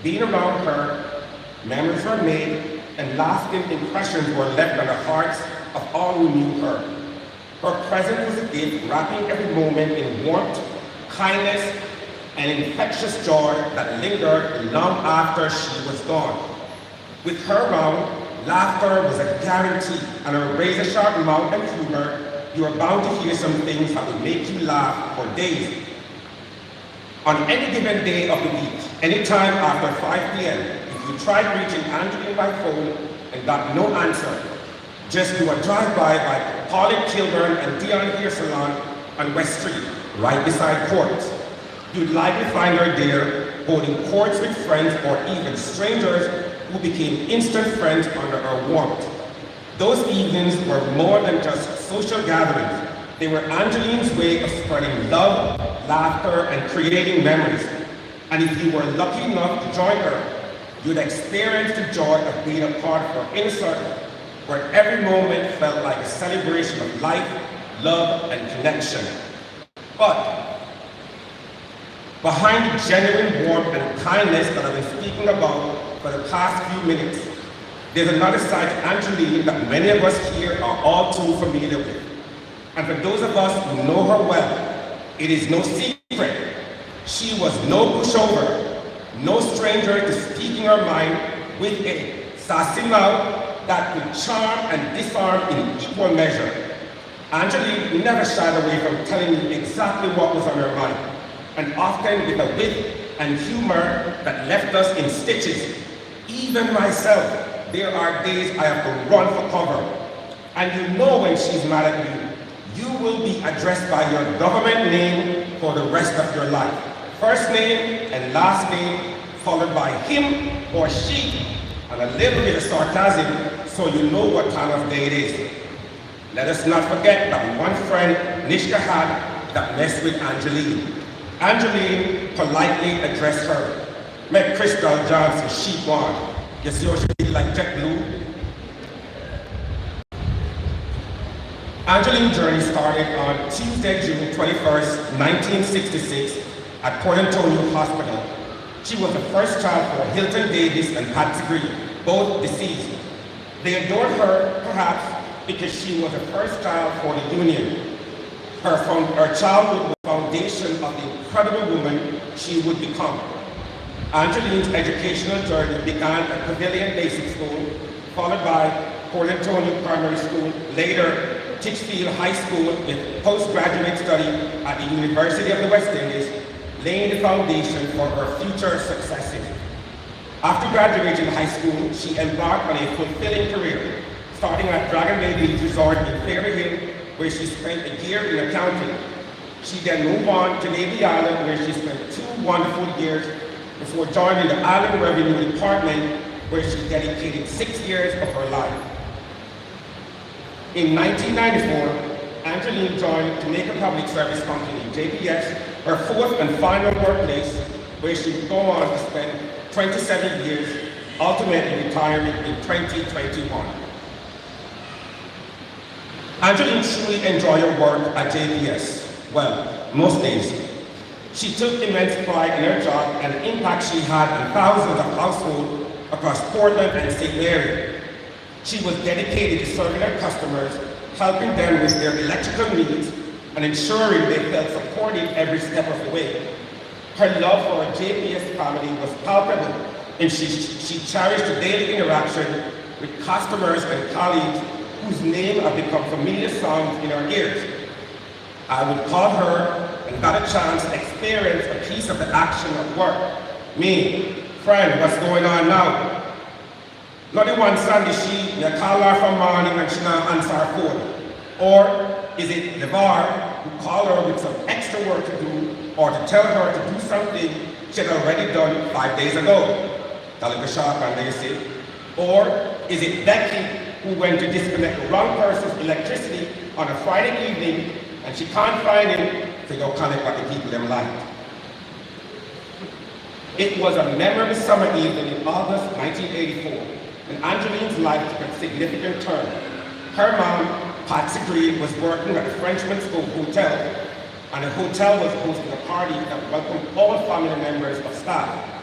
Being around her, memories were made and lasting impressions were left on the hearts of all who knew her. Her presence was a gift, wrapping every moment in warmth, kindness, and infectious joy that lingered long after she was gone. With her around, laughter was a guarantee, and her razor-sharp mouth and humor, you are bound to hear some things that will make you laugh for days. On any given day of the week, anytime after 5 p.m., if you tried reaching Andrelene by phone and got no answer, just do a drive-by by calling Kilburn and Dion Hair Salon on West Street, right beside Courts. You'd likely find her there, holding courts with friends or even strangers who became instant friends under her warmth. Those evenings were more than just social gatherings. They were Andrelene's way of spreading love, laughter, and creating memories. And if you were lucky enough to join her, you'd experience the joy of being a part of her inner circle, where every moment felt like a celebration of life, love, and connection. But behind the genuine warmth and kindness that I've been speaking about for the past few minutes, there's another side to Andrelene that many of us here are all too familiar with. And for those of us who know her well, it is no secret. She was no pushover, no stranger to speaking her mind with a sassy mouth that could charm and disarm in equal measure. Andrelene never shied away from telling you exactly what was on her mind, and often with a wit and humor that left us in stitches. Even myself, there are days I have to run for cover. And you know when she's mad at you, you will be addressed by your government name for the rest of your life. First name and last name, followed by him or she, and a little bit of sarcasm so you know what time of day it is. Let us not forget that one friend Nishka had that messed with Andrelene. Andrelene politely addressed her. Met Crystal Johnson, she won. You see how she did like JetBlue? Andrelene's journey started on Tuesday, June 21st, 1966 at Port Antonio Hospital. She was the first child for Hilton Davis and Patsy Green, both deceased. They adored her, perhaps, because she was the first child for the Union. Her childhood was the foundation of the incredible woman she would become. Andrelene's educational journey began at Pavilion Basic School, followed by Port Antonio Primary School, later Titchfield High School with postgraduate study at the University of the West Indies, laying the foundation for her future successes. After graduating high school, she embarked on a fulfilling career, starting at Dragon Bay Beach Resort in Fairy Hill, where she spent a year in accounting. She then moved on to Navy Island, where she spent 2 wonderful years before joining the Island Revenue Department, where she dedicated 6 years of her life. In 1994, Andrelene joined Jamaica Public Service Company, JPS, her 4th and final workplace, where she would go on to spend 27 years, ultimately retiring in 2021. Andrelene truly enjoyed her work at JPS. Well, most days. She took immense pride in her job and the impact she had on thousands of households across Portland and St. Mary. She was dedicated to serving her customers, helping them with their electrical needs, and ensuring they felt supported every step of the way. Her love for her JPS family was palpable, and she cherished the daily interaction with customers and colleagues whose name have become familiar songs in her ears. I would call her and got a chance to experience a piece of the action of work. Me, friend, what's going on now? Not the one Sunday you call her from morning and she not answer her phone. Or is it LeVar who call her with some extra work to do or to tell her to do something she had already done 5 days ago? That little sharp and they say. Or is it Becky who went to disconnect the wrong person's electricity on a Friday evening and she can't find him to go connect what the people them liked? It was a memorable summer evening in August 1984. And Andrelene's life took a significant turn. Her mom, Patsy Green, was working at the Frenchman's Cove Hotel, and the hotel was hosting a party that welcomed all family members of staff.